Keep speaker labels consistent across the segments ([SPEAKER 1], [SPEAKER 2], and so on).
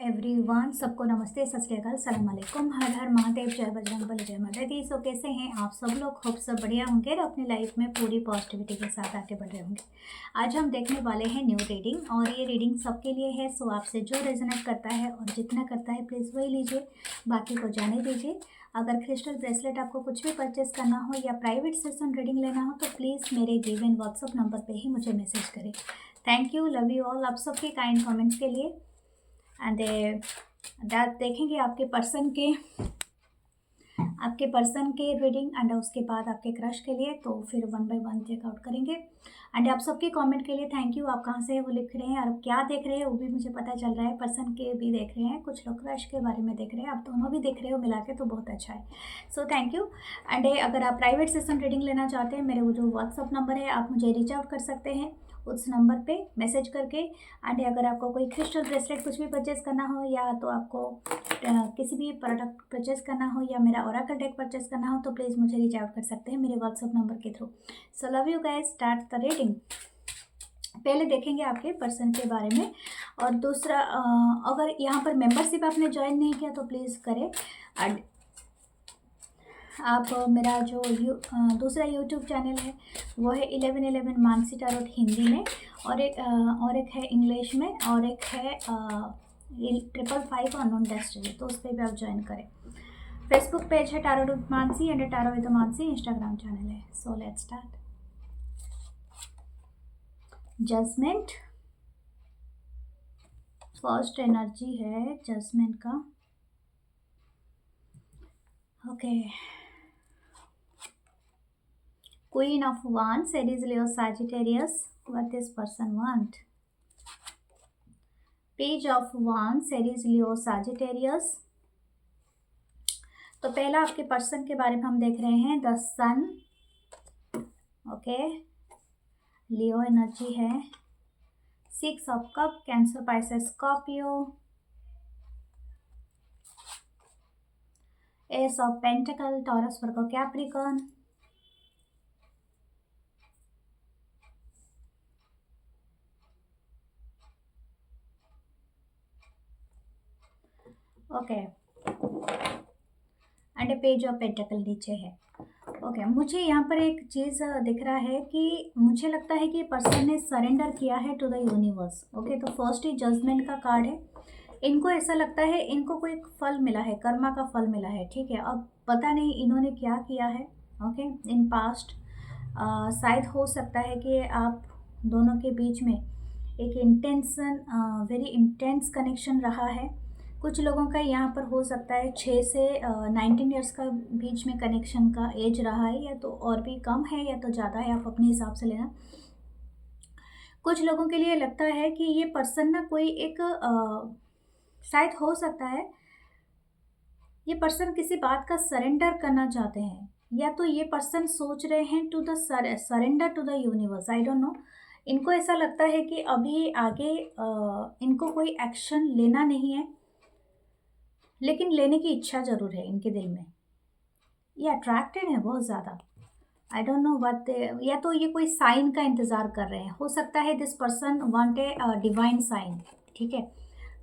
[SPEAKER 1] Everyone, सबको नमस्ते, सत श्री अकाल, सलाम अलैकुम, हर हर महादेव, जय बजरंगबली, जय माता दी। सो कैसे हैं आप सब लोग? खूब सब बढ़िया होंगे और अपनी लाइफ में पूरी पॉजिटिविटी के साथ आगे बढ़ रहे होंगे। आज हम देखने वाले हैं न्यू रीडिंग और ये रीडिंग सबके लिए है। सो आपसे जो रेजोनेट करता है और जितना करता है प्लीज़ वही लीजिए, बाकी को जाने दीजिए। अगर क्रिस्टल ब्रेसलेट आपको कुछ भी परचेस करना हो या प्राइवेट सेशन रीडिंग लेना हो तो प्लीज़ मेरे गिवन व्हाट्सअप नंबर पर ही मुझे मैसेज करें। Thank you, love you all, आप सबके काइंड कमेंट्स के लिए। एंड देखेंगे आपके पर्सन के रीडिंग एंड उसके बाद आपके क्रश के लिए, तो फिर वन बाय वन चेकआउट करेंगे। एंड आप सबके कमेंट के लिए थैंक यू। आप कहाँ से वो लिख रहे हैं और क्या देख रहे हैं वो भी मुझे पता चल रहा है। पर्सन के भी देख रहे हैं, कुछ लोग क्रश के बारे में देख रहे हैं, आप दोनों भी देख रहे हो मिला के, तो बहुत अच्छा है। So thank you. एंड अगर आप प्राइवेट सेशन रीडिंग लेना चाहते हैं, मेरे वो जो व्हाट्सअप नंबर है आप मुझे रीच आउट कर सकते हैं उस नंबर पे मैसेज करके। एंड अगर आपको कोई क्रिस्टल ब्रेसलेट कुछ भी परचेस करना हो या तो आपको किसी भी प्रोडक्ट परचेस करना हो या मेरा ओरेकल डेक परचेस करना हो तो प्लीज़ मुझे रीच आउट कर सकते हैं मेरे व्हाट्सअप नंबर के through. So love you guys, start the reading. पहले देखेंगे आपके पर्सन के बारे में और दूसरा अगर यहाँ पर मेंबरशिप आपने ज्वाइन नहीं किया तो प्लीज़ करें। आप मेरा जो दूसरा यूट्यूब चैनल है वो है 1111 मानसी टारोट हिंदी में, और एक है इंग्लिश में, और एक है 555 अननोन डेस्टिनी, तो उस पर भी आप ज्वाइन करें। फेसबुक पेज है tarot with Mansi and tarot with Mansi, Instagram channel है। So let's start. Judgement first energy है जजमेंट का। Okay, Queen of Wands, Aries, Leo, Sagittarius. What this person want? Page of Wands, Aries, Leo, Sagittarius. तो पहला आपके person के बारे में हम देख रहे हैं the sun. Okay, Leo energy है। 6 of cup, Cancer, Pisces, Scorpio. Ace of pentacle, Taurus, Virgo, Capricorn. Okay, and page of pentacle नीचे है। ओके, मुझे यहाँ पर एक चीज़ दिख रहा है कि मुझे लगता है कि पर्सन ने सरेंडर किया है टू द यूनिवर्स। ओके, तो फर्स्ट ही जजमेंट का कार्ड है। इनको ऐसा लगता है इनको कोई फल मिला है, कर्मा का फल मिला है, ठीक है। अब पता नहीं इन्होंने क्या किया है। ओके, इन पास्ट शायद हो सकता है कि आप दोनों के बीच में एक वेरी इंटेंस कनेक्शन रहा है। कुछ लोगों का यहाँ पर हो सकता है 6 से 19 ईयर्स का बीच में कनेक्शन का एज रहा है, या तो और भी कम है या तो ज़्यादा है, आप अपने हिसाब से लेना। कुछ लोगों के लिए लगता है कि ये पर्सन ना कोई एक शायद हो सकता है ये पर्सन किसी बात का सरेंडर करना चाहते हैं, या तो ये पर्सन सोच रहे हैं to the surrender to the universe. I don't know, इनको ऐसा लगता है कि अभी आगे इनको कोई एक्शन लेना नहीं है, लेकिन लेने की इच्छा ज़रूर है इनके दिल में। ये अट्रैक्टेड है बहुत ज़्यादा। आई डोंट नो व्हाट, या तो ये कोई साइन का इंतज़ार कर रहे हैं। हो सकता है this person want a divine sign, ठीक है।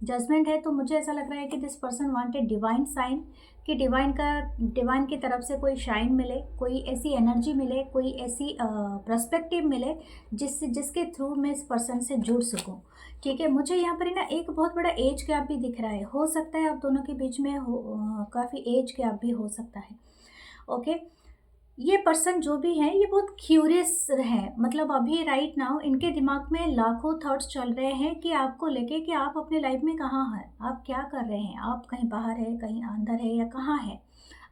[SPEAKER 1] जजमेंट है तो मुझे ऐसा लग रहा है कि this person want a divine sign, कि डिवाइन की तरफ से कोई शाइन मिले, कोई ऐसी एनर्जी मिले, कोई ऐसी पर्सपेक्टिव मिले जिसके थ्रू मैं इस पर्सन से जुड़ सकूं, ठीक है। मुझे यहाँ पर ना एक बहुत बड़ा एज गैप भी दिख रहा है। हो सकता है आप दोनों के बीच में काफ़ी एज गैप भी हो सकता है। ओके, ये पर्सन जो भी हैं ये बहुत क्यूरियस हैं। मतलब अभी राइट नाउ इनके दिमाग में लाखों थॉट्स चल रहे हैं कि आपको लेके कि आप अपने लाइफ में कहाँ हैं, आप क्या कर रहे हैं, आप कहीं बाहर है, कहीं अंदर है, या कहाँ है,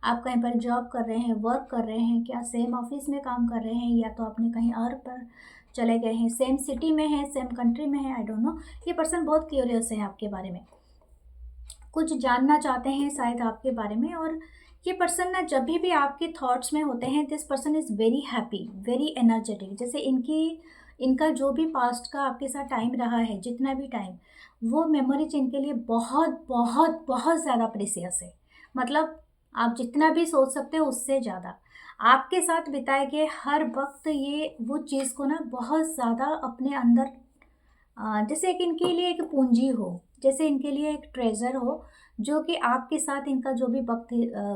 [SPEAKER 1] आप कहीं पर जॉब कर रहे हैं, वर्क कर रहे हैं, क्या सेम ऑफिस में काम कर रहे हैं, या तो आपने कहीं और पर चले गए हैं, सेम सिटी में है, सेम कंट्री में है, आई डोंट नो। ये पर्सन बहुत क्यूरियस है आपके बारे में, कुछ जानना चाहते हैं शायद आपके बारे में। और ये पर्सन ना जब भी आपके थॉट्स में होते हैं, this person is very happy, very energetic. जैसे इनका जो भी पास्ट का आपके साथ टाइम रहा है, जितना भी टाइम, वो मेमोरीज इनके लिए बहुत बहुत बहुत ज़्यादा प्रेसियस है। मतलब आप जितना भी सोच सकते हो उससे ज़्यादा आपके साथ बिताए गए हर वक्त ये वो चीज़ को ना बहुत ज़्यादा अपने अंदर जैसे एक इनके लिए एक पूंजी हो, जैसे इनके लिए एक ट्रेजर हो, जो कि आपके साथ इनका जो भी वक्त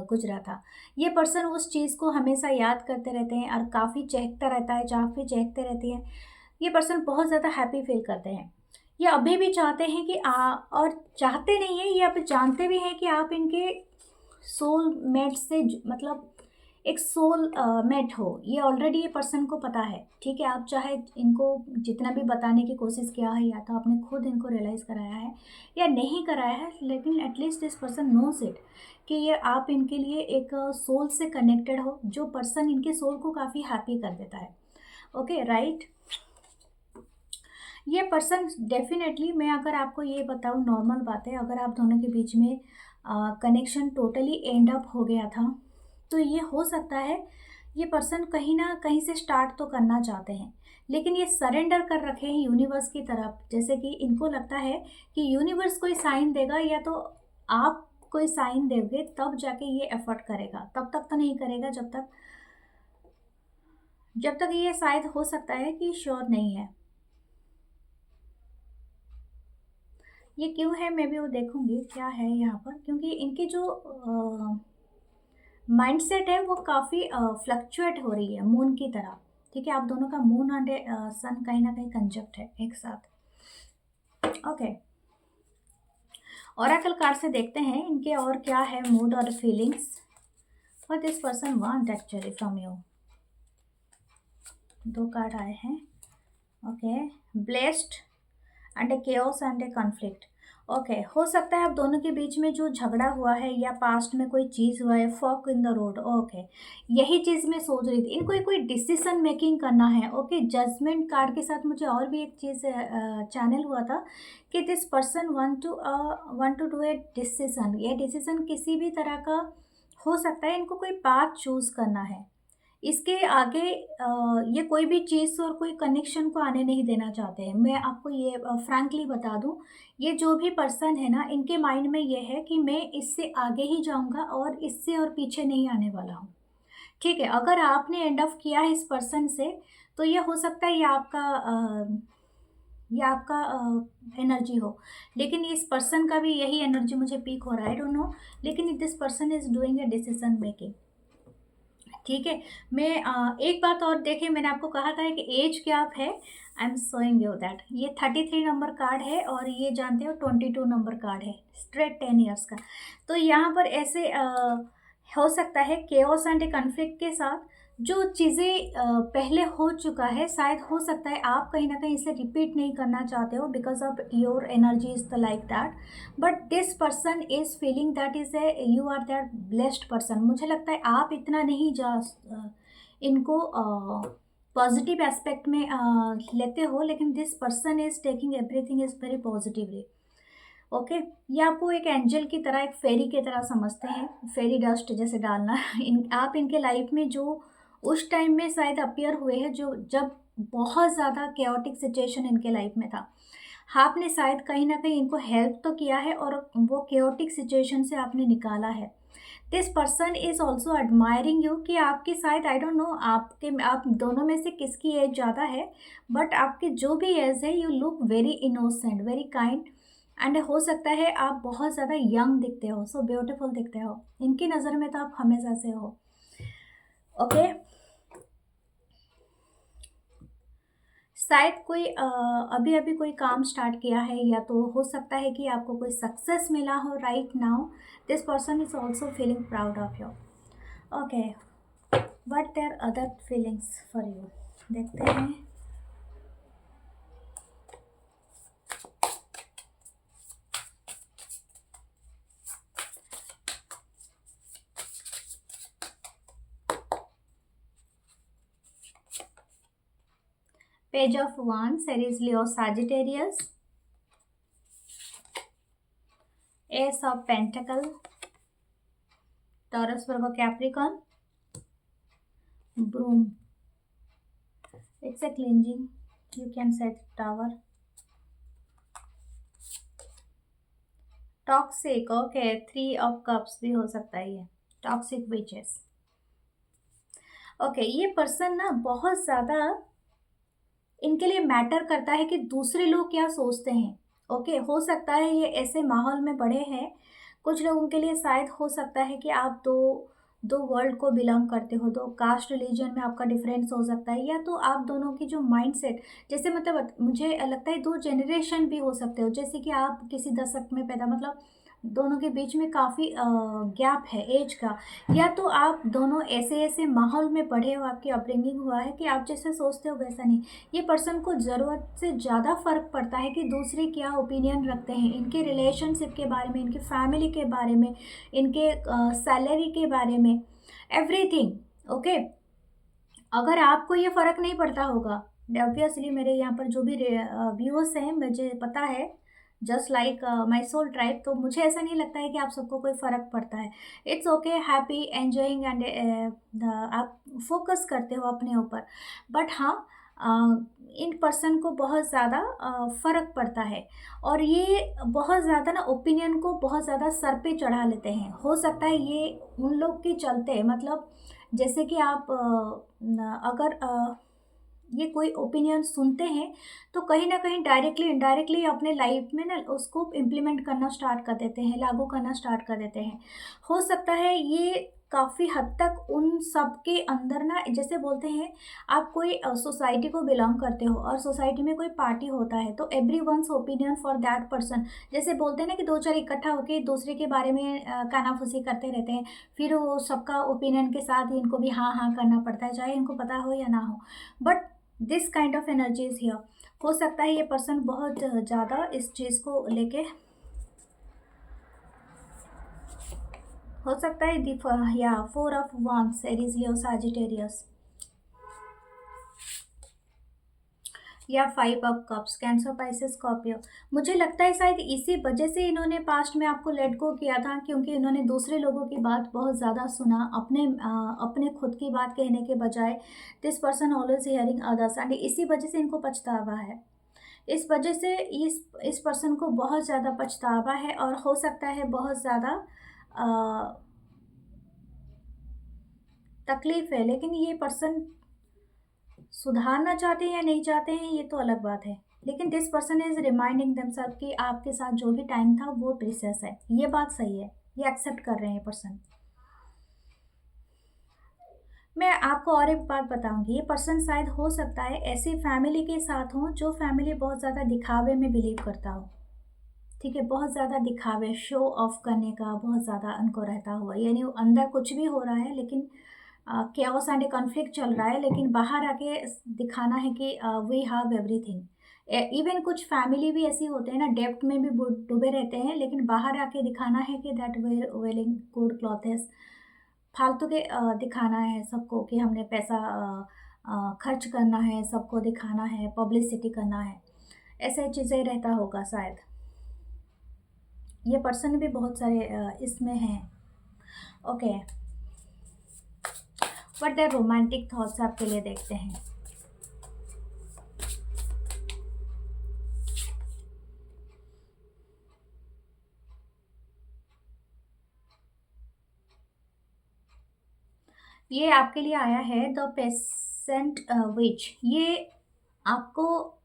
[SPEAKER 1] गुजरा था, ये पर्सन उस चीज़ को हमेशा याद करते रहते हैं और काफ़ी चहकता रहता है, काफ़ी चहकते रहते हैं। ये पर्सन बहुत ज़्यादा हैप्पी फील करते हैं। ये अभी भी चाहते हैं कि और चाहते नहीं है, ये अब जानते भी हैं कि आप इनके सोल मेट से मतलब एक सोल मेट हो, ये ऑलरेडी ये पर्सन को पता है। ठीक है, आप चाहे इनको जितना भी बताने की कोशिश किया है, या तो आपने खुद इनको रियलाइज़ कराया है या नहीं कराया है, लेकिन at least this person nose it कि ये आप इनके लिए एक सोल से कनेक्टेड हो, जो पर्सन इनके सोल को काफ़ी हैप्पी कर देता है। Okay, right. ये पर्सन डेफिनेटली, मैं अगर आपको ये बताऊँ, नॉर्मल बात है, अगर आप दोनों के बीच में कनेक्शन टोटली एंड अप हो गया था, तो ये हो सकता है ये पर्सन कहीं ना कहीं से स्टार्ट तो करना चाहते हैं, लेकिन ये सरेंडर कर रखे हैं यूनिवर्स की तरफ। जैसे कि इनको लगता है कि यूनिवर्स कोई साइन देगा, या तो आप कोई साइन दोगे तब जाके ये एफर्ट करेगा, तब तक तो नहीं करेगा जब तक ये शायद हो सकता है कि श्योर नहीं है। ये क्यों है, मैं भी वो देखूंगी क्या है यहाँ पर, क्योंकि इनकी जो माइंडसेट है वो काफ़ी फ्लक्चुएट हो रही है मून की तरह। ठीक है, आप दोनों का मून एंड सन कहीं ना कहीं कंजक्ट है एक साथ। ओके, ओरेकल कार्ड से देखते हैं इनके और क्या है मूड और feelings for this person want actually from you. दो कार्ड आए हैं। Okay, blessed and A chaos and A conflict. Okay, हो सकता है आप दोनों के बीच में जो झगड़ा हुआ है या पास्ट में कोई चीज़ हुआ है, fork in the road. Okay, यही चीज़ मैं सोच रही थी, इनको कोई डिसीजन मेकिंग करना है। ओके, जजमेंट कार्ड के साथ मुझे और भी एक चीज़ चैनल हुआ था कि this person want to do a decision. ये डिसीजन किसी भी तरह का हो सकता है, इनको कोई पाथ चूज़ करना है। इसके आगे ये कोई भी चीज़ और कोई कनेक्शन को आने नहीं देना चाहते हैं। मैं आपको ये फ्रैंकली बता दूं, ये जो भी पर्सन है ना, इनके माइंड में ये है कि मैं इससे आगे ही जाऊंगा और इससे और पीछे नहीं आने वाला हूँ। ठीक है, अगर आपने एंड ऑफ किया है इस पर्सन से, तो ये हो सकता है ये आपका एनर्जी हो, लेकिन इस पर्सन का भी यही एनर्जी मुझे पीक हो रहा है, आई डोंट नो, लेकिन this person is doing a decision making. ठीक है, मैं एक बात और देखिए, मैंने आपको कहा था कि एज गैप है, I am showing you that ये 33 नंबर कार्ड है और ये जानते हो 22 नंबर कार्ड है, स्ट्रेट 10 ईयर्स का। तो यहाँ पर ऐसे हो सकता है केओस एंड कन्फ्लिक्ट के साथ जो चीज़ें पहले हो चुका है, शायद हो सकता है आप कहीं ना कहीं इसे रिपीट नहीं करना चाहते हो, because of your energy is the like that. But this person is feeling that is a you are that blessed person. मुझे लगता है आप इतना नहीं इनको पॉजिटिव एस्पेक्ट में लेते हो, लेकिन this person is taking everything is very positively. Okay, ये आपको एक एंजल की तरह, एक फेरी की तरह समझते हैं, फेरी डस्ट जैसे डालना। आप इनके लाइफ में जो उस टाइम में शायद अपीयर हुए हैं, जो जब बहुत ज़्यादा केओटिक सिचुएशन इनके लाइफ में था, आपने शायद कहीं ना कहीं इनको हेल्प तो किया है और वो केओटिक सिचुएशन से आपने निकाला है। This person is also admiring you कि आपकी शायद, आई डोंट नो, आप दोनों में से किसकी एज ज़्यादा है, बट आपकी जो भी एज है, you look very innocent, very kind, and हो सकता है आप बहुत ज़्यादा यंग दिखते हो, सो ब्यूटीफुल दिखते हो इनकी नज़र में, तो आप हमेशा से हो। ओके, शायद कोई अभी अभी कोई काम स्टार्ट किया है, या तो हो सकता है कि आपको कोई सक्सेस मिला हो right now. This person is also feeling proud of you. Okay, but there other feelings for you, देखते हैं। Page of Wands, Aries, Leo, Sagittarius, Ace of Pentacle, Taurus, Virgo, Capricorn, Broom. It's a cleansing. You can set Tower. Toxic, okay, 3 of Cups भी हो सकता है ये, Toxic Witches. Okay, ये person ना बहुत ज़्यादा इनके लिए मैटर करता है कि दूसरे लोग क्या सोचते हैं। ओके, हो सकता है ये ऐसे माहौल में बड़े हैं, कुछ लोगों के लिए शायद हो सकता है कि आप दो दो वर्ल्ड को बिलोंग करते हो, तो कास्ट रिलीजन में आपका डिफरेंस हो सकता है, या तो आप दोनों की जो माइंडसेट, जैसे मतलब मुझे लगता है दो जनरेशन भी हो सकते हो, जैसे कि आप किसी दशक में पैदा, मतलब दोनों के बीच में काफ़ी गैप है एज का, या तो आप दोनों ऐसे ऐसे माहौल में पढ़े हो, आपकी अपब्रिंगिंग हुआ है कि आप जैसे सोचते हो वैसा नहीं। ये पर्सन को ज़रूरत से ज़्यादा फ़र्क पड़ता है कि दूसरे क्या ओपिनियन रखते हैं इनके रिलेशनशिप के बारे में, इनके फैमिली के बारे में, इनके सैलरी के बारे में, एवरीथिंग। ओके, अगर आपको ये फ़र्क नहीं पड़ता होगा, ऑब्वियसली मेरे यहाँ पर जो भी व्यूअर्स हैं मुझे पता है, just like my soul tribe, तो मुझे ऐसा नहीं लगता है कि आप सबको कोई फ़र्क पड़ता है। It's okay, happy enjoying and आप फोकस करते हो अपने ऊपर, बट हाँ, इन पर्सन को बहुत ज़्यादा फ़र्क पड़ता है, और ये बहुत ज़्यादा ना ओपिनियन को बहुत ज़्यादा सर पे चढ़ा लेते हैं। हो सकता है ये उन लोग के चलते, मतलब जैसे कि आप अगर ये कोई ओपिनियन सुनते हैं तो कहीं ना कहीं डायरेक्टली इनडायरेक्टली अपने लाइफ में ना उसको इम्प्लीमेंट करना स्टार्ट कर देते हैं, लागू करना स्टार्ट कर देते हैं। हो सकता है ये काफ़ी हद तक उन सब के अंदर ना, जैसे बोलते हैं आप कोई सोसाइटी को बिलोंग करते हो और सोसाइटी में कोई पार्टी होता है तो every once opinion for that person, जैसे बोलते हैं ना कि दो चार इकट्ठा होकर दूसरे के बारे में कानाफूसी करते रहते हैं, फिर वो सबका ओपिनियन के साथ ही इनको भी हाँ हाँ करना पड़ता है, चाहे इनको पता हो या ना हो। But this kind of energy is here. हो सकता है ये पर्सन बहुत ज़्यादा इस चीज़ को लेके, हो सकता है या 4 of Wands, Aries, Leo, Sagittarius, या 5 of Cups, cancer, Pisces, Scorpio. मुझे लगता है शायद इसी वजह से इन्होंने पास्ट में आपको लेट गो किया था, क्योंकि इन्होंने दूसरे लोगों की बात बहुत ज़्यादा सुना, अपने खुद की बात कहने के बजाय। This person always hearing others, and इसी वजह से इनको पछतावा है। इस वजह से इस पर्सन को बहुत ज़्यादा पछतावा है, और हो सकता है बहुत ज़्यादा तकलीफ़ है, लेकिन ये पर्सन सुधारना चाहते हैं या नहीं चाहते हैं ये तो अलग बात है। लेकिन this person is reminding themselves कि आपके साथ जो भी टाइम था वो प्रीशियस है, ये बात सही है, ये एक्सेप्ट कर रहे हैं ये पर्सन। मैं आपको और एक बात बताऊंगी, ये पर्सन शायद हो सकता है ऐसी फैमिली के साथ हो जो फैमिली बहुत ज़्यादा दिखावे में बिलीव करता हो। ठीक है, बहुत ज़्यादा दिखावे, शो ऑफ करने का बहुत ज़्यादा उनको रहता हुआ, यानी वो अंदर कुछ भी हो रहा है लेकिन केओस एंड कॉन्फ्लिक्ट चल रहा है, लेकिन बाहर आके दिखाना है कि वी हैव एवरीथिंग। इवन कुछ फैमिली भी ऐसी होते हैं ना, डेब्ट में भी डूबे रहते हैं, लेकिन बाहर आके दिखाना है कि that we're wearing good clothes, फालतू के दिखाना है सबको कि हमने पैसा खर्च करना है, सबको दिखाना है, पब्लिसिटी करना है, ऐसे चीज़ें रहता होगा शायद। ये पर्सन भी बहुत सारे इसमें हैं। Okay, but the romantic thoughts आपके लिए देखते हैं। ये आपके लिए आया है द पेसेंट विच। ये आपको,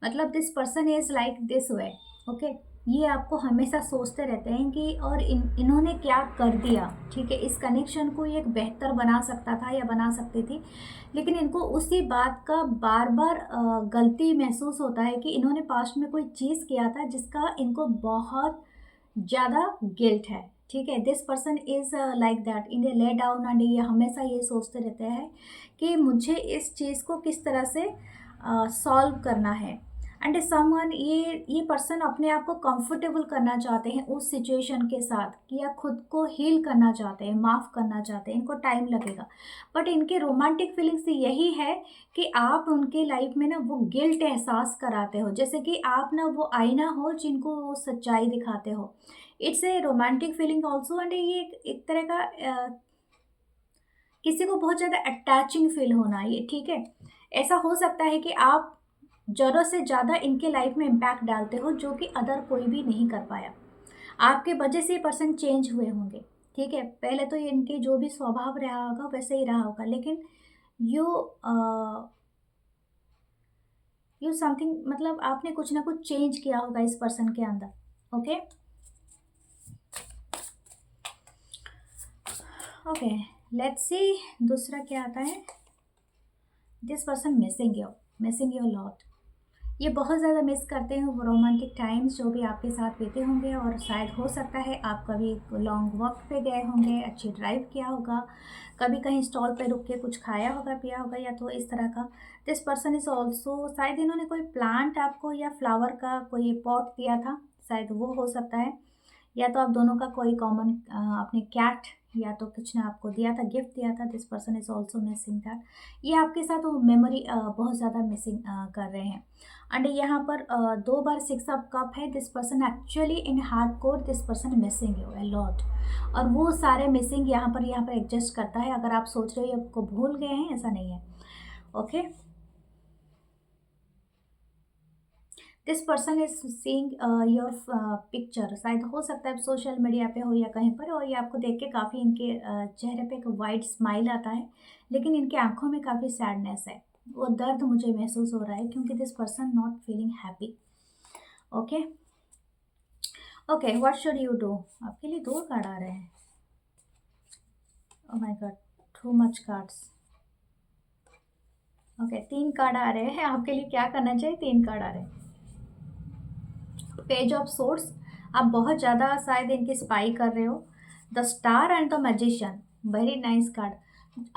[SPEAKER 1] मतलब this person is like this way. Okay, ये आपको हमेशा सोचते रहते हैं कि और इन्होंने क्या कर दिया। ठीक है, इस कनेक्शन को ये एक बेहतर बना सकता था या बना सकती थी, लेकिन इनको उसी बात का बार बार गलती महसूस होता है कि इन्होंने पास्ट में कोई चीज़ किया था जिसका इनको बहुत ज़्यादा गिल्ट है। ठीक है, this person is like that, इन्हें ले डाउन, एंड ये हमेशा ये सोचते रहते हैं कि मुझे इस चीज़ को किस तरह से सॉल्व करना है। एंड समवन, ये पर्सन अपने आप को कंफर्टेबल करना चाहते हैं उस सिचुएशन के साथ, कि या खुद को हील करना चाहते हैं, माफ़ करना चाहते हैं, इनको टाइम लगेगा। बट इनके रोमांटिक फीलिंग्स यही है कि आप उनके लाइफ में ना वो गिल्ट एहसास कराते हो, जैसे कि आप ना वो आईना हो जिनको वो सच्चाई दिखाते हो। It's a romantic feeling also, and ये एक तरह का किसी को बहुत ज़्यादा अटैचिंग फील होना, ये ठीक है। ऐसा हो सकता है कि आप ज़रूरत से ज़्यादा इनके लाइफ में इम्पैक्ट डालते हो, जो कि अदर कोई भी नहीं कर पाया। आपके वजह से ये पर्सन चेंज हुए होंगे। ठीक है, पहले तो ये इनके जो भी स्वभाव रहा होगा वैसे ही रहा होगा, लेकिन यू यू समथिंग, मतलब आपने कुछ ना कुछ चेंज किया होगा इस पर्सन के अंदर। ओके ओके, लेट्स सी दूसरा क्या आता है। This person missing you lot. ये बहुत ज़्यादा मिस करते हैं वो रोमांटिक टाइम्स जो भी आपके साथ बीते होंगे, और शायद हो सकता है आप कभी लॉन्ग वॉक पे गए होंगे, अच्छी ड्राइव किया होगा, कभी कहीं स्टॉल पे रुक के कुछ खाया होगा, पिया होगा, या तो इस तरह का। दिस पर्सन इज़ ऑल्सो, शायद इन्होंने कोई प्लांट आपको या फ्लावर का कोई पॉट दिया था, शायद वो हो सकता है, या तो आप दोनों का कोई कॉमन अपने कैट या तो कुछ ने आपको दिया था, गिफ्ट दिया था। This person is also missing that. ये आपके साथ वो मेमोरी बहुत ज़्यादा मिसिंग कर रहे हैं। एंड यहाँ पर 2 बार 6 ऑफ कप है। This person actually in hard core, this person missing you a lot. और वो सारे मिसिंग यहाँ पर एडजस्ट करता है। अगर आप सोच रहे हो आपको भूल गए हैं, ऐसा नहीं है। Okay, this person is seeing your picture. शायद हो सकता है सोशल मीडिया पे हो या कहीं पर, और ये आपको देख के काफ़ी इनके चेहरे पे एक वाइड स्माइल आता है, लेकिन इनके आंखों में काफ़ी सैडनेस है। वो दर्द मुझे महसूस हो रहा है, क्योंकि this person not feeling happy. Okay okay, what should you do. आपके लिए 2 कार्ड आ रहे हैं। Oh my god, too much cards. Okay, 3 card आ रहे हैं। आपके लिए क्या करना चाहिए, 3 कार्ड आ रहे हैं। पेज ऑफ सोर्स, आप बहुत ज़्यादा शायद इनकी स्पाई कर रहे हो। The star and the magician, very nice card.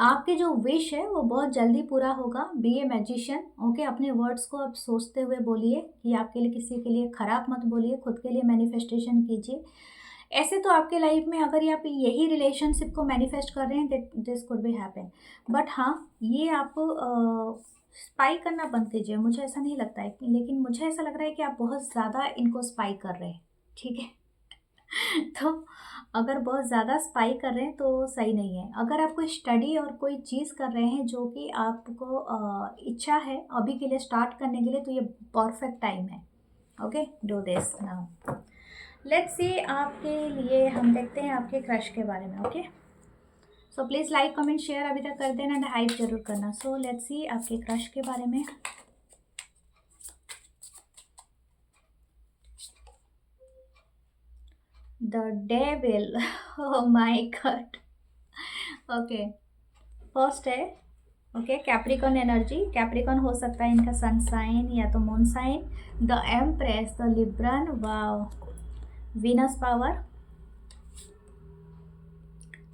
[SPEAKER 1] आपके जो विश है वो बहुत जल्दी पूरा होगा। बी ए मैजिशियन। ओके, अपने वर्ड्स को आप सोचते हुए बोलिए कि आपके लिए किसी के लिए ख़राब मत बोलिए, खुद के लिए मैनिफेस्टेशन कीजिए। ऐसे तो आपके लाइफ में अगर ये आप यही रिलेशनशिप को मैनिफेस्ट कर रहे हैं, this could be happen. But हाँ, ये आप स्पाई करना बंद कीजिए। मुझे ऐसा नहीं लगता है, लेकिन मुझे ऐसा लग रहा है कि आप बहुत ज़्यादा इनको स्पाई कर रहे हैं। ठीक है तो अगर बहुत ज़्यादा स्पाई कर रहे हैं तो सही नहीं है। अगर आप कोई स्टडी और कोई चीज़ कर रहे हैं जो कि आपको इच्छा है अभी के लिए स्टार्ट करने के लिए, तो ये परफेक्ट टाइम है। Okay, do this now. Let's see आपके लिए हम देखते हैं आपके क्रश के बारे में। Okay, so please like comment share अभी तक कर देना एंड हाइप जरूर करना। सो लेट्स सी आपके क्रश के बारे में। The devil, oh my God. Okay, first है ओके कैप्रिकॉन एनर्जी। कैप्रिकॉन हो सकता है इनका सन साइन या तो moon sign. The empress, the Libran, wow, Venus power,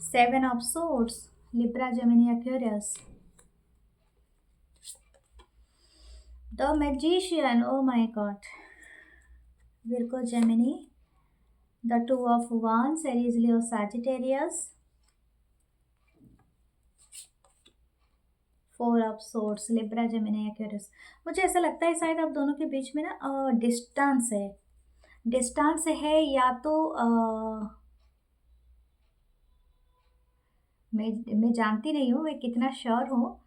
[SPEAKER 1] 7 of swords, Libra, Gemini, Aquarius, the magician, oh my God, Virgo, Gemini, the 2 of wands, Aries, Leo, Sagittarius, 4 of swords, Libra, Gemini, Aquarius. मुझे ऐसा लगता है शायद आप दोनों के बीच में ना डिस्टेंस है। डिस्टेंस है या तो मैं जानती नहीं हूँ वे कितना श्योर हो।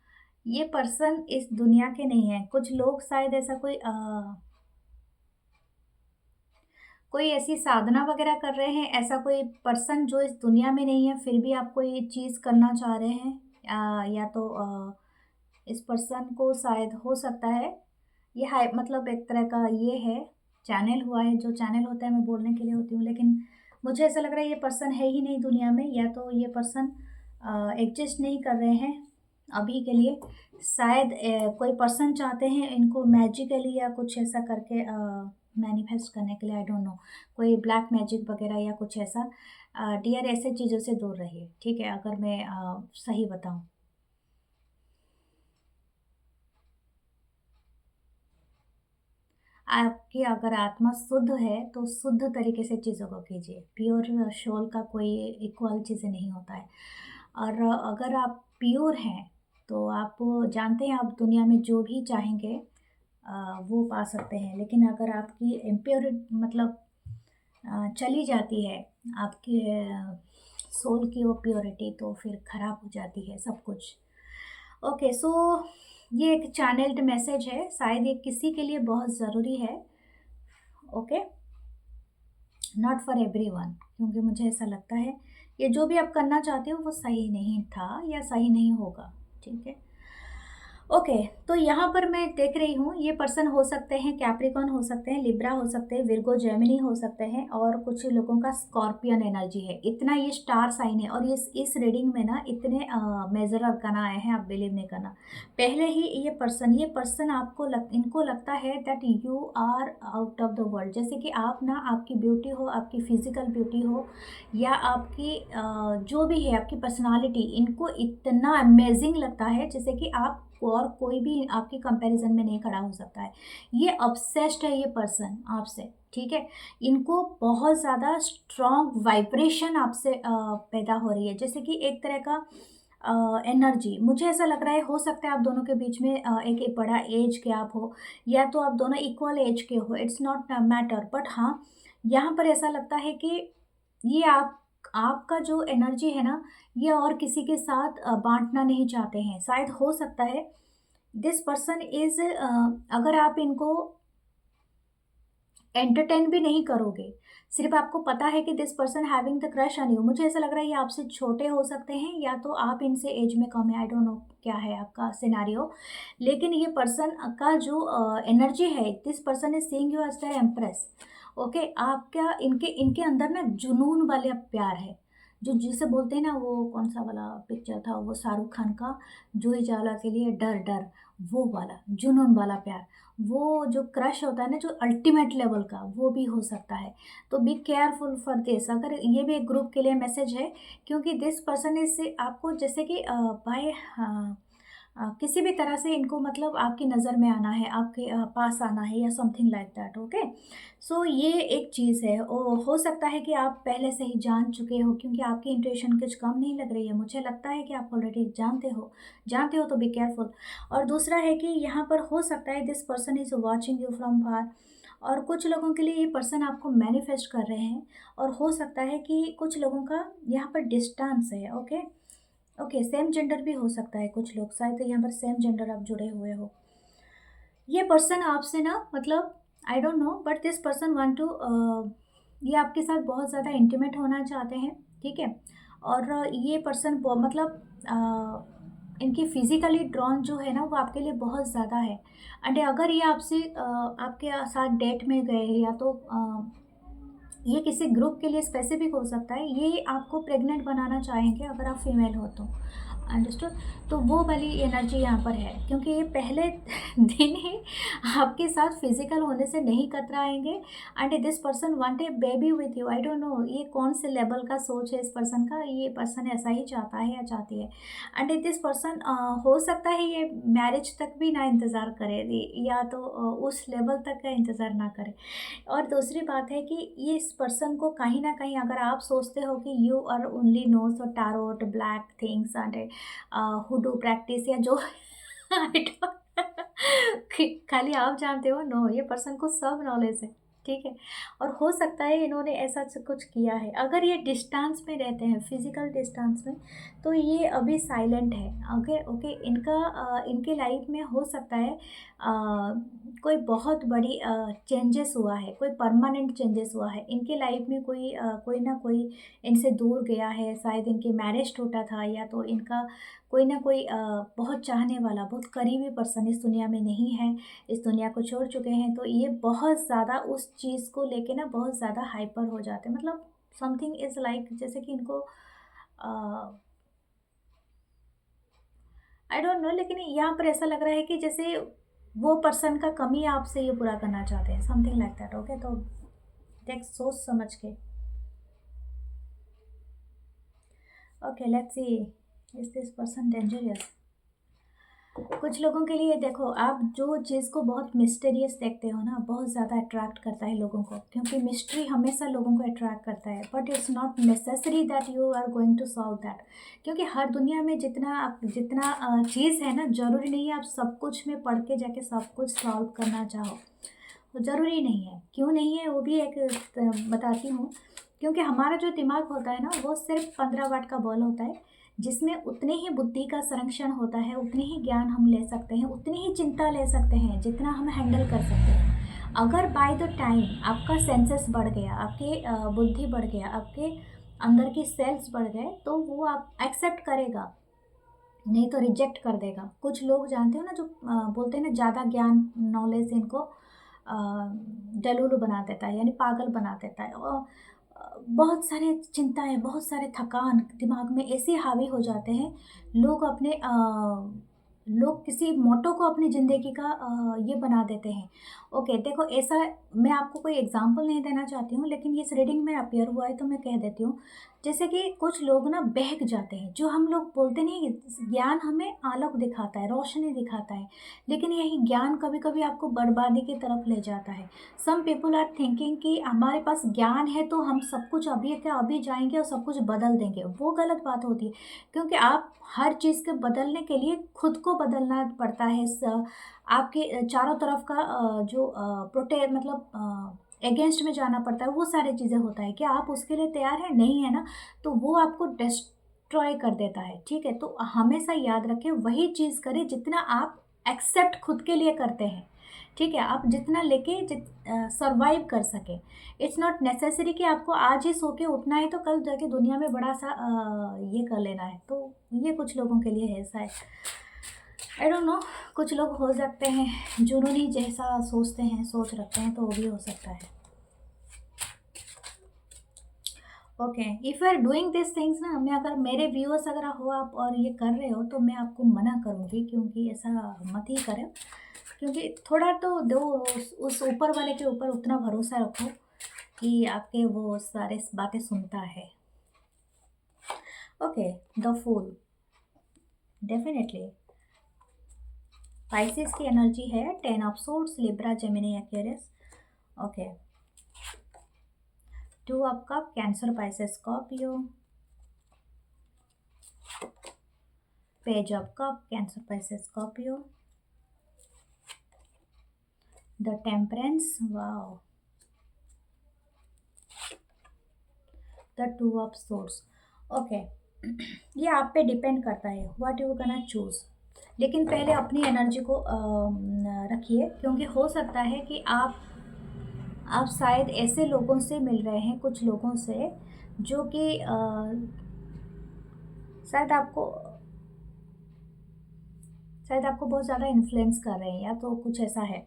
[SPEAKER 1] ये पर्सन इस दुनिया के नहीं है। कुछ लोग शायद ऐसा कोई ऐसी साधना वगैरह कर रहे हैं। ऐसा कोई पर्सन जो इस दुनिया में नहीं है फिर भी आपको ये चीज़ करना चाह रहे हैं। या तो इस पर्सन को शायद हो सकता है ये हाई, मतलब एक तरह का ये है, चैनल हुआ है। जो चैनल होता है मैं बोलने के लिए होती हूँ, लेकिन मुझे ऐसा लग रहा है ये पर्सन है ही नहीं दुनिया में, या तो ये पर्सन एग्जिस्ट नहीं कर रहे हैं अभी के लिए। शायद कोई पर्सन चाहते हैं इनको मैजिकली या कुछ ऐसा करके मैनिफेस्ट करने के लिए। आई डोंट नो, कोई ब्लैक मैजिक वगैरह या कुछ ऐसा। डियर, ऐसे चीज़ों से दूर रहिए, ठीक है, अगर मैं सही बताऊँ। आपकी अगर आत्मा शुद्ध है तो शुद्ध तरीके से चीज़ों को कीजिए। प्योर सोल का कोई इक्वल चीज़ें नहीं होता है। और अगर आप प्योर हैं तो आप जानते हैं आप दुनिया में जो भी चाहेंगे वो पा सकते हैं। लेकिन अगर आपकी इम्प्योर मतलब चली जाती है आपकी सोल की वो प्योरिटी, तो फिर ख़राब हो जाती है सब कुछ। ओके, सो ये एक चैनल्ड मैसेज है, शायद ये किसी के लिए बहुत ज़रूरी है। ओके, नॉट फॉर एवरीवन, क्योंकि मुझे ऐसा लगता है ये जो भी आप करना चाहते हो वो सही नहीं था या सही नहीं होगा। ठीक है, ओके, तो यहाँ पर मैं देख रही हूँ ये पर्सन हो सकते हैं कैप्रिकॉन, हो सकते हैं लिब्रा, हो सकते हैं विर्गो जेमिनी हो सकते हैं, और कुछ लोगों का स्कॉर्पियन एनर्जी है। इतना ये स्टार साइन है, और इस रीडिंग में ना इतने मेजर अरकाना आए हैं, आप बिलीव नहीं करना। पहले ही ये पर्सन आपको इनको लगता है that you are out of the world, जैसे कि आप ना, आपकी ब्यूटी हो, आपकी फिजिकल ब्यूटी हो, या आपकी जो भी है आपकी पर्सनालिटी, इनको इतना अमेजिंग लगता है जैसे कि आप और कोई भी आपके कंपैरिजन में नहीं खड़ा हो सकता है। ये ऑब्सेस्ड है ये पर्सन आपसे, ठीक है। इनको बहुत ज़्यादा स्ट्रॉन्ग वाइब्रेशन आपसे पैदा हो रही है, जैसे कि एक तरह का एनर्जी। मुझे ऐसा लग रहा है, हो सकता है आप दोनों के बीच में एक बड़ा एज गैप हो, या तो आप दोनों इक्वल एज के हो, इट्स नॉट मैटर, बट हाँ, यहाँ पर ऐसा लगता है कि ये आपका जो एनर्जी है ना, ये और किसी के साथ बांटना नहीं चाहते हैं। शायद हो सकता है दिस पर्सन इज, अगर आप इनको एंटरटेन भी नहीं करोगे, सिर्फ आपको पता है कि this person having the crush on you, मुझे ऐसा लग रहा है ये आपसे छोटे हो सकते हैं, या तो आप इनसे एज में कम है, आई डोंट नो क्या है आपका सिनारियो। लेकिन ये पर्सन का जो एनर्जी है, this person is seeing you as the empress. Okay, आपका इनके इनके अंदर ना जुनून वाले प्यार है, जो जिसे बोलते हैं ना, वो कौन सा वाला पिक्चर था, वो शाहरुख खान का, जूही चावला के लिए डर डर, वो वाला जुनून वाला प्यार, वो जो क्रश होता है ना, जो अल्टीमेट लेवल का, वो भी हो सकता है। तो बी केयरफुल फॉर दिस, अगर ये भी एक ग्रुप के लिए मैसेज है, क्योंकि दिस पर्सन इज आपको जैसे कि बाय किसी भी तरह से इनको मतलब आपकी नज़र में आना है, आपके पास आना है, या समथिंग लाइक दैट। ओके, सो ये एक चीज़ है। हो सकता है कि आप पहले से ही जान चुके हो, क्योंकि आपकी इंट्यूशन कुछ कम नहीं लग रही है, मुझे लगता है कि आप ऑलरेडी जानते हो तो बी केयरफुल। और दूसरा है कि यहाँ पर हो सकता है this person is watching you from far, और कुछ लोगों के लिए ये पर्सन आपको मैनिफेस्ट कर रहे हैं, और हो सकता है कि कुछ लोगों का यहाँ पर डिस्टेंस है। ओके, ओके, सेम जेंडर भी हो सकता है, कुछ लोग शायद यहाँ पर सेम जेंडर आप जुड़े हुए हो। ये पर्सन आपसे ना, मतलब I don't know, but this person want to, ये आपके साथ बहुत ज़्यादा इंटीमेट होना चाहते हैं, ठीक है। और ये पर्सन मतलब इनकी फिजिकली ड्रॉन जो है ना, वो आपके लिए बहुत ज़्यादा है। एंड अगर ये आपसे आपके साथ डेट में गए, या तो ये किसी ग्रुप के लिए स्पेसिफिक हो सकता है, ये आपको प्रेग्नेंट बनाना चाहेंगे अगर आप फीमेल हो तो, अंडरस्टूड। तो वो वाली एनर्जी यहाँ पर है, क्योंकि ये पहले दिन ही आपके साथ फिजिकल होने से नहीं कतराएंगे। And this person want a baby with you, I don't know ये कौन से लेवल का सोच है इस पर्सन का, ये पर्सन ऐसा ही चाहता है या चाहती है। एंड दिस पर्सन हो सकता है ये मैरिज तक भी ना इंतज़ार करे, या तो उस लेवल तक का इंतज़ार ना करे। और दूसरी बात है कि ये इस पर्सन को कहीं ना कहीं, अगर आप सोचते हो कि यू आर ओनली नोज और टारोट ब्लैक थिंग्स एंड हुडू प्रैक्टिस, या जो I खाली आप जानते हो, नो, ये पर्सन को सब नॉलेज है, ठीक है। और हो सकता है इन्होंने ऐसा कुछ किया है, अगर ये डिस्टेंस में रहते हैं, फिजिकल डिस्टेंस में, तो ये अभी साइलेंट है। ओके, ओके, इनके लाइफ में हो सकता है कोई बहुत बड़ी चेंजेस हुआ है, कोई परमानेंट चेंजेस हुआ है इनके लाइफ में, कोई ना कोई इनसे दूर गया है, शायद इनकी मैरिज टूटा था, या तो इनका कोई ना कोई बहुत चाहने वाला, बहुत करीबी पर्सन इस दुनिया में नहीं है, इस दुनिया को छोड़ चुके हैं। तो ये बहुत ज़्यादा उस चीज़ को लेके ना बहुत ज़्यादा हाइपर हो जाते हैं, मतलब समथिंग इज़ लाइक, जैसे कि इनको आई डोंट नो, लेकिन यहाँ पर ऐसा लग रहा है कि जैसे वो पर्सन का कमी आपसे ये पूरा करना चाहते हैं, समथिंग लाइक दैट। ओके, तो देख सोच समझ के। Okay, let's see, is this person dangerous. कुछ लोगों के लिए देखो, आप जो चीज़ को बहुत मिस्टीरियस देखते हो ना, बहुत ज़्यादा अट्रैक्ट करता है लोगों को, क्योंकि मिस्ट्री हमेशा लोगों को अट्रैक्ट करता है। But it's not necessary that you are going to solve that, क्योंकि हर दुनिया में जितना चीज़ है ना, ज़रूरी नहीं है आप सब कुछ में पढ़ के जाके सब कुछ सॉल्व करना चाहो, वो ज़रूरी नहीं है। क्यों नहीं है वो भी एक बताती हूँ। क्योंकि हमारा जो दिमाग होता है ना, वो सिर्फ 15 वाट का बॉल होता है, जिसमें उतने ही बुद्धि का संरक्षण होता है, उतने ही ज्ञान हम ले सकते हैं, उतनी ही चिंता ले सकते हैं जितना हम हैंडल कर सकते हैं। अगर बाय द टाइम आपका सेंसेस बढ़ गया, आपके बुद्धि बढ़ गया, आपके अंदर की सेल्स बढ़ गए, तो वो आप एक्सेप्ट करेगा नहीं तो रिजेक्ट कर देगा। कुछ लोग जानते हो ना जो बोलते हैं ना ज़्यादा ज्ञान नॉलेज इनको डेलुलू बना देता है, यानी पागल बना देता है। और बहुत सारे चिंताएं, बहुत सारे थकान दिमाग में ऐसे हावी हो जाते हैं। लोग अपने लोग किसी मोटो को अपनी ज़िंदगी का ये बना देते हैं। ओके, देखो ऐसा, मैं आपको कोई एग्जांपल नहीं देना चाहती हूँ, लेकिन ये इस रीडिंग में अपीयर हुआ है तो मैं कह देती हूँ। जैसे कि कुछ लोग ना बहक जाते हैं, जो हम लोग बोलते नहीं, ज्ञान हमें आलोक दिखाता है, रोशनी दिखाता है, लेकिन यही ज्ञान कभी कभी आपको बर्बादी की तरफ ले जाता है। सम पीपल आर थिंकिंग कि हमारे पास ज्ञान है तो हम सब कुछ अभी क्या अभी जाएंगे और सब कुछ बदल देंगे। वो गलत बात होती है, क्योंकि आप हर चीज़ के बदलने के लिए खुद को बदलना पड़ता है। आपके चारों तरफ का जो प्रोटे मतलब अगेंस्ट में जाना पड़ता है, वो सारी चीज़ें होता है। क्या आप उसके लिए तैयार हैं? नहीं है ना, तो वो आपको डिस्ट्रॉय कर देता है। ठीक है, तो हमेशा याद रखें वही चीज़ करें जितना आप एक्सेप्ट खुद के लिए करते हैं। ठीक है, आप जितना लेके सर्वाइव कर सकें। इट्स नॉट नेसेसरी कि आपको आज ही सो के उठना है तो कल जाके दुनिया में बड़ा सा ये कर लेना है। तो ये कुछ लोगों के लिए है शायद, आई डोंट नो। कुछ लोग हो सकते हैं जुनूनी जैसा सोचते हैं, सोच रखते हैं, तो वो भी हो सकता है। Okay, if you are doing this things ना, मैं अगर मेरे व्यूअर्स अगर हो आप और ये कर रहे हो तो मैं आपको मना करूँगी, क्योंकि ऐसा मत ही करें। क्योंकि थोड़ा तो दो उस ऊपर वाले के ऊपर उतना भरोसा रखो कि आपके वो सारे बातें सुनता है। Okay, the fool, definitely Pisces की एनर्जी है। 10 of swords, Libra, Gemini, Aquarius. Okay, 2 of cup, Cancer, Pisces, Scorpio. Page of cup, Cancer, Pisces, Scorpio. The temperance, wow. The 2 of swords. Okay, ये आप पे डिपेंड करता है what you gonna choose. लेकिन पहले अपनी एनर्जी को रखिए, क्योंकि हो सकता है कि आप शायद ऐसे लोगों से मिल रहे हैं, कुछ लोगों से जो कि शायद आपको बहुत ज़्यादा इन्फ्लुएंस कर रहे हैं, या तो कुछ ऐसा है।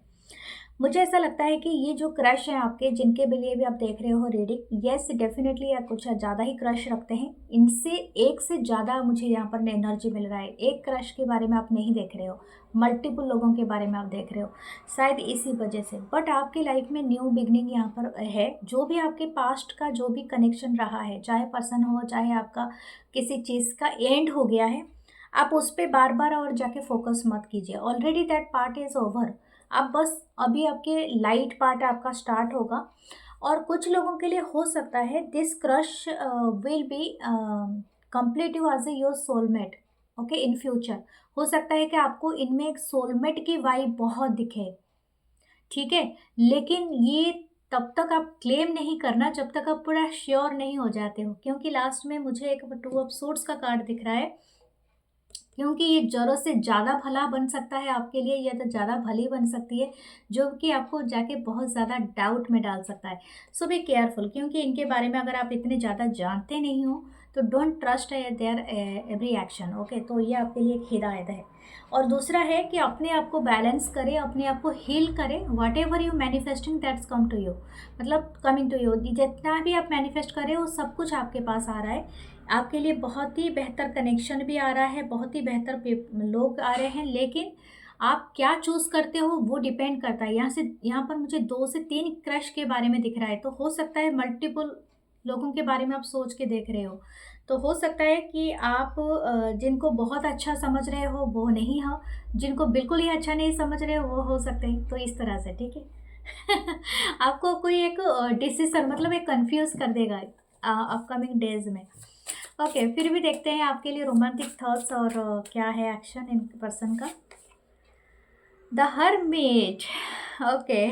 [SPEAKER 1] मुझे ऐसा लगता है कि ये जो क्रश है आपके, जिनके लिए भी आप देख रहे हो रीडिंग, येस डेफिनेटली या कुछ ज़्यादा ही क्रश रखते हैं। इनसे एक से ज़्यादा मुझे यहाँ पर एनर्जी मिल रहा है। एक क्रश के बारे में आप नहीं देख रहे हो, मल्टीपल लोगों के बारे में आप देख रहे हो, शायद इसी वजह से। बट आपकी लाइफ में न्यू बिगनिंग यहाँ पर है। जो भी आपके पास्ट का जो भी कनेक्शन रहा है, चाहे पर्सन हो, चाहे आपका किसी चीज़ का एंड हो गया है, आप उस पर बार बार और जाके फोकस मत कीजिए। Already that part is over. आप बस अभी आपके लाइट पार्ट आपका स्टार्ट होगा। और कुछ लोगों के लिए हो सकता है this crush will be complete you as a your soulmate. Okay, in future हो सकता है कि आपको इनमें एक सोलमेट की वाइब बहुत दिखे। ठीक है, लेकिन ये तब तक आप क्लेम नहीं करना जब तक आप पूरा श्योर नहीं हो जाते हो, क्योंकि लास्ट में मुझे एक 2 ऑफ सोर्ड्स का कार्ड दिख रहा है। क्योंकि ये ज़रूरत से ज़्यादा भला बन सकता है आपके लिए, या तो ज़्यादा भली बन सकती है, जो कि आपको जाके बहुत ज़्यादा डाउट में डाल सकता है। सो बी केयरफुल, क्योंकि इनके बारे में अगर आप इतने ज़्यादा जानते नहीं हो तो don't trust there every action. Okay, तो ये आपके लिए एक हिदायत है। और दूसरा है कि अपने आप को बैलेंस करें, अपने आप को हील करें। Whatever you manifesting that's come to you, मतलब कमिंग टू यू। जितना भी आप मैनिफेस्ट करें वो सब कुछ आपके पास आ रहा है। आपके लिए बहुत ही बेहतर कनेक्शन भी आ रहा है, बहुत ही बेहतर लोग आ रहे हैं, लेकिन आप क्या चूज़ करते हो वो डिपेंड करता है। यहाँ पर मुझे 2 से 3 क्रश के बारे में दिख रहा है, तो हो सकता है मल्टीपल लोगों के बारे में आप सोच के देख रहे हो। तो हो सकता है कि आप जिनको बहुत अच्छा समझ रहे हो वो नहीं हो, जिनको बिल्कुल ही अच्छा नहीं समझ रहे हो वो हो सकते हैं। तो इस तरह से, ठीक है। आपको कोई एक डिसीजन मतलब एक कंफ्यूज कर देगा अपकमिंग डेज में। ओके, फिर भी देखते हैं आपके लिए रोमांटिक थॉट्स और क्या है एक्शन इन पर्सन का। The hermit. ओके,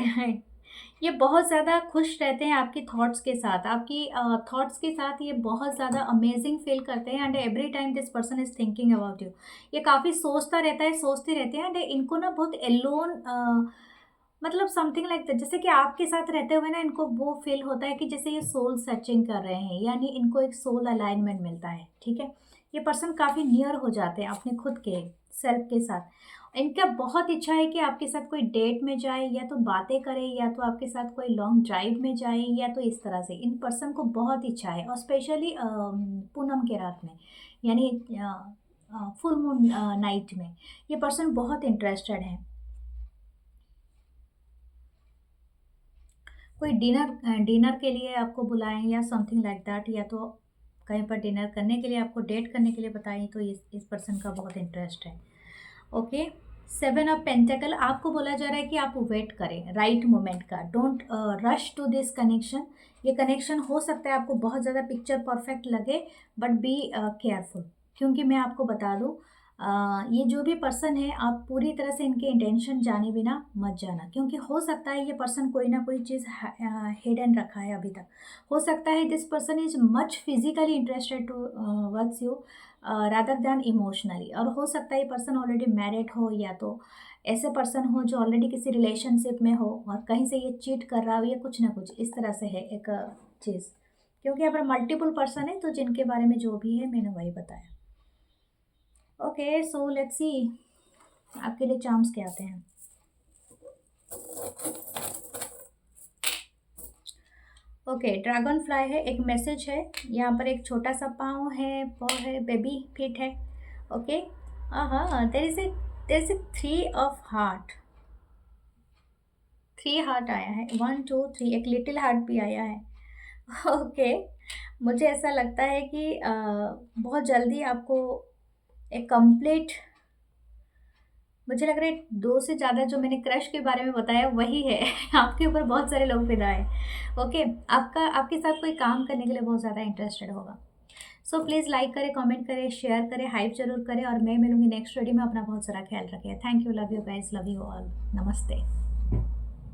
[SPEAKER 1] ये बहुत ज़्यादा खुश रहते हैं आपकी थॉट्स के साथ, आपकी थॉट्स के साथ ये बहुत ज़्यादा अमेजिंग फील करते हैं। And every time this person is thinking about you. ये काफ़ी सोचता रहता है, सोचते रहते हैं। एंड इनको ना बहुत एलोन मतलब समथिंग लाइक दैट, जैसे कि आपके साथ रहते हुए ना इनको वो फील होता है कि जैसे ये सोल सर्चिंग कर रहे हैं, यानी इनको एक सोल अलाइनमेंट मिलता है। ठीक है, ये पर्सन काफ़ी नियर हो जाते हैं अपने खुद के सेल्फ के साथ। इनका बहुत इच्छा है कि आपके साथ कोई डेट में जाए, या तो बातें करे, या तो आपके साथ कोई लॉन्ग ड्राइव में जाए, या तो इस तरह से इन पर्सन को बहुत इच्छा है। और स्पेशली पूनम के रात में, यानी फुल मून नाइट में ये पर्सन बहुत इंटरेस्टेड है। कोई डिनर के लिए आपको बुलाएं या समथिंग लाइक दैट, या तो कहीं पर डिनर करने के लिए, आपको डेट करने के लिए बताएं, तो इस पर्सन का बहुत इंटरेस्ट है। ओके, 7 ऑफ पेंटेकल, आपको बोला जा रहा है कि आप वेट करें राइट मोमेंट का। Don't rush to this connection. ये कनेक्शन हो सकता है आपको बहुत ज़्यादा पिक्चर परफेक्ट लगे, बट बी केयरफुल। क्योंकि मैं आपको बता दूँ, ये जो भी पर्सन है, आप पूरी तरह से इनके इंटेंशन जाने बिना मत जाना, क्योंकि हो सकता है ये पर्सन कोई ना कोई चीज़ हिडन रखा है अभी तक। हो सकता है this person is much physically interested towards you rather than emotionally. और हो सकता है ये पर्सन ऑलरेडी मैरिड हो, या तो ऐसे पर्सन हो जो ऑलरेडी किसी रिलेशनशिप में हो और कहीं से ये चीट कर रहा हो, या कुछ ना कुछ इस तरह से है एक चीज़। क्योंकि यहाँ पर मल्टीपल पर्सन है, तो जिनके बारे में जो भी है मैंने वही बताया। ओके, सो लेट्स सी आपके लिए चार्म्स क्या आते हैं। ओके, ड्रैगन फ्लाई है, एक मैसेज है। यहाँ पर एक छोटा सा पाँव है, वो है बेबी फीट है। ओके, हाँ, there is a 3 of heart. 3 heart आया है, 1 2 3, एक लिटिल हार्ट भी आया है। ओके, मुझे ऐसा लगता है कि बहुत जल्दी आपको एक कंप्लीट, मुझे लग रहा है 2 से ज़्यादा जो मैंने क्रश के बारे में बताया वही है। आपके ऊपर बहुत सारे लोग फिदा है। ओके, आपके साथ कोई काम करने के लिए बहुत ज़्यादा इंटरेस्टेड होगा। सो प्लीज़ लाइक करें, कमेंट करें, शेयर करें, हाइप जरूर करें, और मैं मिलूंगी नेक्स्ट वीडियो में। अपना बहुत सारा ख्याल रखें। Thank you, love you guys, love you all, नमस्ते।